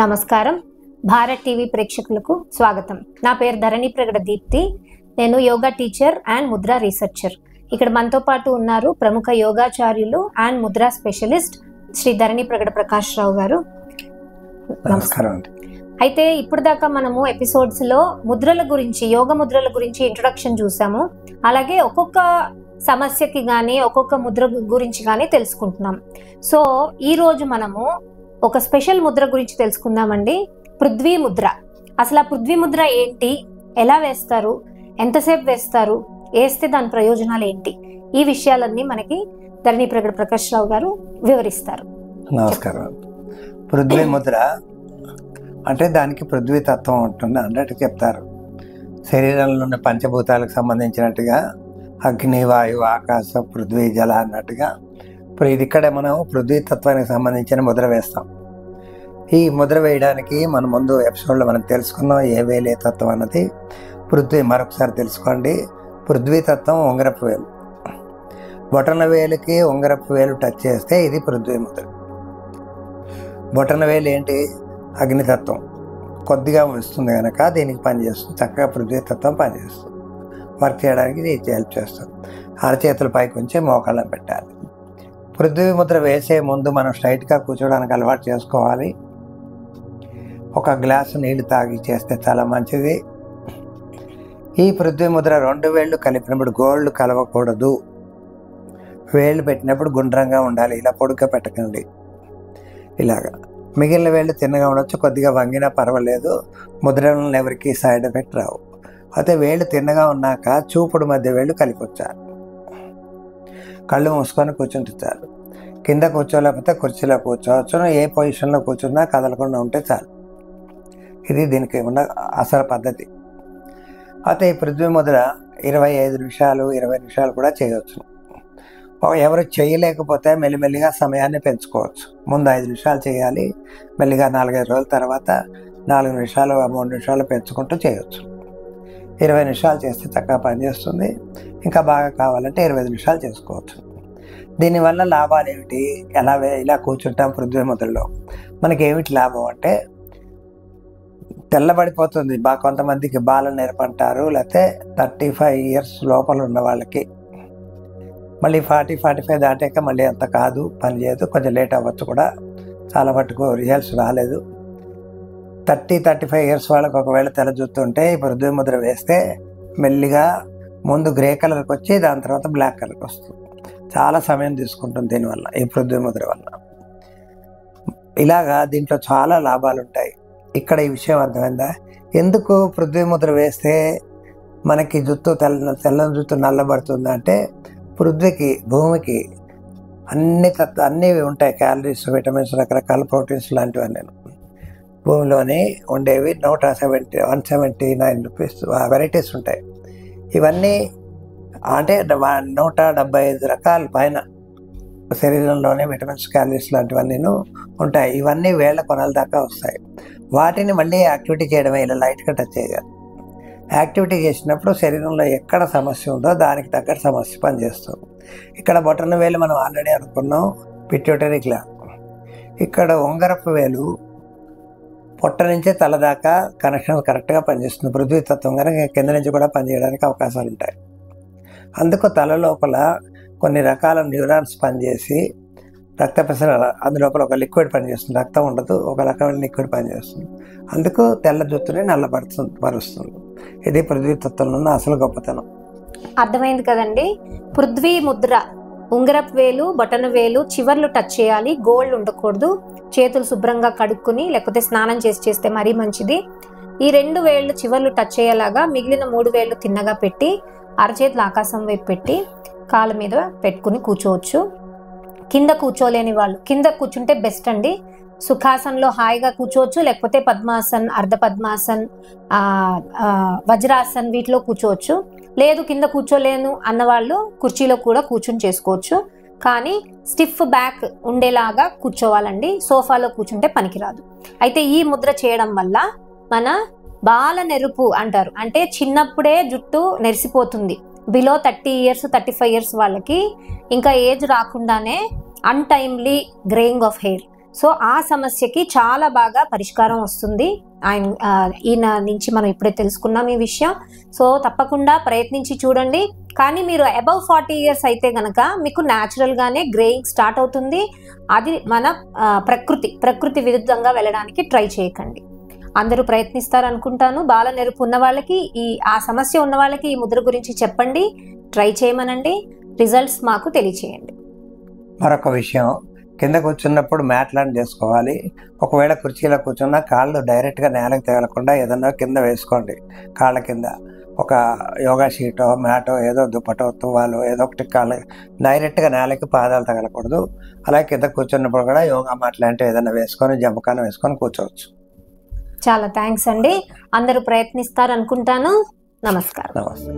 నమస్కారం. భారత్ టీవీ ప్రేక్షకులకు స్వాగతం. నా పేరు ధరణి ప్రగడ దీప్తి. నేను yoga teacher and Mudra researcher. ఇక్కడ మనతో పాటు ఉన్నారు ప్రముఖ యోగాచార్యులు అండ్ ముద్రా స్పెషలిస్ట్ శ్రీ ధరణి ప్రగడ ప్రకాష్ రావు గారు. నమస్కారం. అయితే ఇప్పుడు దాకా మనము ఎపిసోడ్స్ లో ముద్రల గురించి, యోగ ముద్రల గురించి ఇంట్రొడక్షన్ చూసాము. అలాగే ఒక్కొక్క సమస్యకి కానీ ఒక్కొక్క ముద్ర గురించి కానీ తెలుసుకుంటున్నాం. సో ఈ రోజు మనము ఒక స్పెషల్ ముద్ర గురించి తెలుసుకుందామండి. పృథ్వీ ముద్ర. అసలు ఆ పృథ్వీ ముద్ర ఏంటి, ఎలా వేస్తారు, ఎంతసేపు వేస్తారు, వేస్తే దాని ప్రయోజనాలు ఏంటి, ఈ విషయాలన్నీ మనకి ధరణి ప్రగడ ప్రకాష్ రావు గారు వివరిస్తారు. నమస్కారం. పృథ్వీ ముద్ర అంటే దానికి పృథ్వీ తత్వం ఉంటుంది అన్నట్టు చెప్తారు. శరీరంలో ఉన్న పంచభూతాలకు సంబంధించినట్టుగా అగ్ని, వాయువు, ఆకాశం, పృథ్వీ, జల అన్నట్టుగా ఇప్పుడు ఇది ఇక్కడ మనం పృథ్వీ తత్వానికి సంబంధించిన ముద్ర వేస్తాం. ఈ ముద్ర వేయడానికి మనం ముందు ఎపిసోడ్లో మనం తెలుసుకున్నాం ఏ వేలే తత్వం అన్నది. పృథ్వీ మరొకసారి తెలుసుకోండి. పృథ్వీ తత్వం ఉంగరపు వేలు. బొటన వేలుకి ఉంగరపు వేలు టచ్ చేస్తే ఇది పృథ్వీ ముద్ర. బొటన వేలు ఏంటి? అగ్నితత్వం కొద్దిగా వస్తుంది కనుక దీనికి పనిచేస్తుంది. చక్కగా పృథ్వీ తత్వం పనిచేస్తుంది. వర్క్ చేయడానికి ఇది హెల్ప్ చేస్తుంది. అరచేతుల పైకి ఉంచి మోకాళ్ళం పెట్టాలి. పృథ్వీ ముద్ర వేసే ముందు మనం స్ట్రైట్గా కూర్చోడానికి అలవాటు చేసుకోవాలి. ఒక గ్లాసు నీళ్లు తాగి చేస్తే చాలా మంచిది. ఈ పృథ్వీ ముద్ర 2 వేళ్ళు కలిపినప్పుడు గోళ్ళు కలవకూడదు. వేళ్ళు పెట్టినప్పుడు గుండ్రంగా ఉండాలి. ఇలా పొడుగ్గా పెట్టకండి. ఇలాగా మిగిలిన వేళ్ళు తిన్నగా ఉండొచ్చు. కొద్దిగా వంగినా పర్వాలేదు. ముద్రలను ఎవరికి సైడ్ ఎఫెక్ట్ రావు. అయితే వేళ్ళు తిన్నగా ఉన్నాక చూపుడు మధ్య వేళ్ళు కలిపొచ్చాలి. కళ్ళు మూసుకొని కూర్చుంటే చాలు. కింద కూర్చోలేకపోతే కుర్చీలో కూర్చోవచ్చు. ఏ పొజిషన్లో కూర్చున్నా కదలకుండా ఉంటే చాలు. ఇది దీనికి ఉన్న అసలు పద్ధతి. అయితే ఈ పృథ్వీ ముద్ర 25 నిమిషాలు 20 నిమిషాలు కూడా చేయవచ్చు. ఎవరు చేయలేకపోతే మెల్లిమెల్లిగా సమయాన్ని పెంచుకోవచ్చు. ముందు 5 నిమిషాలు చేయాలి. మెల్లిగా 4-5 రోజుల తర్వాత 4 నిమిషాలు 3 నిమిషాలు పెంచుకుంటూ చేయవచ్చు. 20 నిమిషాలు చేస్తే చక్కగా పనిచేస్తుంది. ఇంకా బాగా కావాలంటే 25 నిమిషాలు చేసుకోవచ్చు. దీనివల్ల లాభాలు ఏమిటి? ఇలా కూర్చుంటాం పృథ్వీ ముద్రలో మనకి ఏమిటి లాభం అంటే తెల్లబడిపోతుంది. కొంతమందికి బాల నేర్పంటారు, లేకపోతే 35 ఇయర్స్ లోపల ఉన్న వాళ్ళకి. మళ్ళీ 40-45 దాటాక మళ్ళీ అంత కాదు, పని చేయదు, కొంచెం లేట్ అవ్వచ్చు కూడా. చాలా మటుకు రిజల్ట్స్ రాలేదు. 30-35 ఇయర్స్ వాళ్ళకి ఒకవేళ తెల్ల జుత్తుంటే ఈ పృథ్వీ ముద్ర వేస్తే మెల్లిగా ముందు గ్రే కలర్కి వచ్చి దాని తర్వాత బ్లాక్ కలర్కి వస్తుంది. చాలా సమయం తీసుకుంటుంది దీనివల్ల, ఈ పృథ్వీ ముద్ర వల్ల. ఇలాగా దీంట్లో చాలా లాభాలు ఉంటాయి. ఇక్కడ ఈ విషయం అర్థమైందా? ఎందుకు పృథ్వీ ముద్ర వేస్తే మనకి జుత్తు తెల్లని జుత్తు నల్లబడుతుంది అంటే పృథ్వీకి, భూమికి అన్నీ ఉంటాయి. క్యాలరీస్, విటమిన్స్, రకరకాల ప్రోటీన్స్ లాంటివన్నీ భూమిలోనే ఉండేవి. 179 రూపీస్ వెరైటీస్ ఉంటాయి. ఇవన్నీ అంటే 175 రకాల పైన శరీరంలోనే విటమిన్స్, క్యాలరీస్ లాంటివన్నీ ఉంటాయి. ఇవన్నీ వేళ్ల కొనల దాకా వస్తాయి. వాటిని మళ్ళీ యాక్టివిటీ చేయడమే, ఇలా లైట్గా టచ్ చేయాలి. యాక్టివిటీ చేసినప్పుడు శరీరంలో ఎక్కడ సమస్య ఉందో దానికి తగ్గట్టు సమస్య పనిచేస్తుంది. ఇక్కడ బొటన వేలు మనం ఆల్రెడీ అనుకున్నాం, పిట్యూటరీ గ్లాండ్. ఇక్కడ ఉంగరపు వేలు పొట్ట నుంచే తల దాకా కనెక్షన్ కరెక్ట్గా పనిచేస్తుంది. పృథ్వీ తత్వం కనుక కింద నుంచి కూడా పనిచేయడానికి అవకాశాలు ఉంటాయి. అందుకు తల లోపల కొన్ని రకాల న్యూరాన్స్ పనిచేసి రక్త ప్రసరణ, అందులోపల ఒక లిక్విడ్ పనిచేస్తుంది. రక్తం ఉండదు, ఒక రకమైన లిక్విడ్ పనిచేస్తుంది. అందుకు తెల్ల జుత్తుని పరుస్తుంది. ఇది పృథ్వీ తత్వంలో ఉన్న అసలు గొప్పతనం. అర్థమైంది కదండి. పృథ్వీ ముద్ర ఉంగరపు వేలు, బొటన వేలు చివర్లు టచ్ చేయాలి. గోల్డ్ ఉండకూడదు. చేతులు శుభ్రంగా కడుక్కుని లేకపోతే స్నానం చేస్తే మరీ మంచిది. ఈ 2 వేళ్ళు చివర్లు టచ్ అయ్యేలాగా మిగిలిన 3 వేళ్ళు తిన్నగా పెట్టి అరచేతులు ఆకాశం వైపు పెట్టి కాళ్ళ మీద పెట్టుకుని కూర్చోవచ్చు. కింద కూర్చోలేని వాళ్ళు కింద కూర్చుంటే బెస్ట్ అండి. సుఖాసనంలో హాయిగా కూర్చోవచ్చు, లేకపోతే పద్మాసన్, అర్ధ పద్మాసన్, వజ్రాసన్ వీటిలో కూర్చోవచ్చు. లేదు కింద కూర్చోలేను అన్నవాళ్ళు కుర్చీలో కూడా కూర్చుని చేసుకోవచ్చు. కానీ స్టిఫ్ బ్యాక్ ఉండేలాగా కూర్చోవాలండి. సోఫాలో కూర్చుంటే పనికిరాదు. అయితే ఈ ముద్ర చేయడం వల్ల మన బాల నెరుపు అంటారు, అంటే చిన్నప్పుడే జుట్టు నెరిసిపోతుంది. బిలో 30 ఇయర్స్ 35 ఇయర్స్ వాళ్ళకి ఇంకా ఏజ్ రాకుండానే untimely greying of hair. So ఆ సమస్యకి చాలా బాగా పరిష్కారం వస్తుంది. ఈయన నుంచి మనం ఇప్పుడే తెలుసుకున్నాం ఈ విషయం. సో తప్పకుండా ప్రయత్నించి చూడండి. కానీ మీరు అబవ్ 40 years అయితే గనక మీకు న్యాచురల్గానే గ్రేయింగ్ స్టార్ట్ అవుతుంది. అది మన ప్రకృతి విరుద్ధంగా వెళ్ళడానికి ట్రై చేయకండి. అందరూ ప్రయత్నిస్తారనుకుంటాను. బాల నెరుపు ఉన్న వాళ్ళకి ఆ సమస్య ఉన్న వాళ్ళకి ఈ ముద్ర గురించి చెప్పండి, ట్రై చేయమనండి, రిజల్ట్స్ మాకు తెలియచేయండి. మరొక విషయం, కింద కూర్చున్నప్పుడు మ్యాట్ లాంటి చేసుకోవాలి. ఒకవేళ కుర్చీలో కూర్చున్నా కాళ్ళు డైరెక్ట్గా నేలకు తగలకుండా ఏదన్నా కింద వేసుకోండి. కాళ్ళ కింద ఒక యోగా షీటో మ్యాటో ఏదో దుప్పటో తువ్వాలో ఏదో ఒకటి కాళ్ళ డైరెక్ట్గా నేలకి పాదాలు తగలకూడదు. అలాగే కింద కూర్చున్నప్పుడు కూడా యోగా మ్యాట్ లాంటివి ఏదైనా వేసుకొని జంపకాన వేసుకొని కూర్చోవచ్చు. చాలా థ్యాంక్స్ అండి. అందరూ ప్రయత్నిస్తారనుకుంటాను. నమస్కారం. నమస్తే.